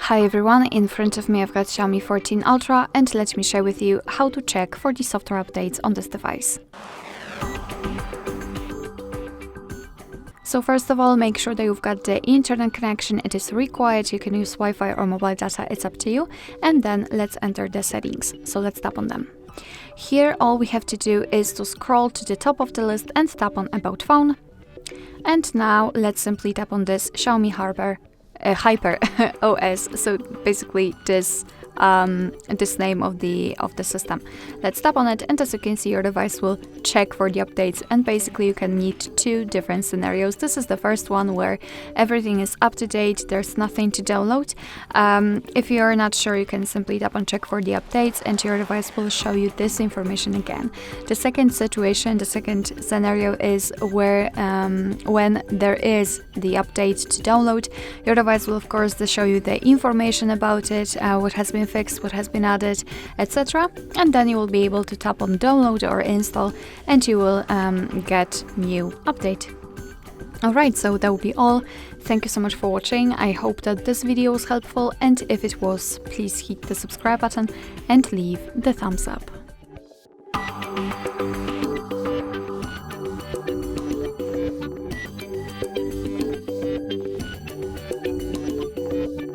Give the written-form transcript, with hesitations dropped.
Hi everyone, in front of me I've got Xiaomi 14 Ultra and let me share with you how to check for the software updates on this device. So first of all, make sure that you've got the internet connection. It is required. You can use Wi-Fi or mobile data, it's up to you. And then let's enter the settings. So let's tap on them. Here all we have to do is to scroll to the top of the list and tap on About Phone. And now let's simply tap on this Xiaomi Hyper OS. So basically this name of the system. Let's tap on it, and as you can see, your device will check for the updates, and basically you can meet two different scenarios. This is the first one where everything is up to date, there's nothing to download. If you're not sure, you can simply tap on check for the updates and your device will show you this information again. The second situation, the second scenario is where when there is the update to download, your device will of course show you the information about it, what has been fixed, what has been added, etc. And then you will be able to tap on download or install and you will get new update. Alright, so that will be all. Thank you so much for watching. I hope that this video was helpful, and if it was, please hit the subscribe button and leave the thumbs up.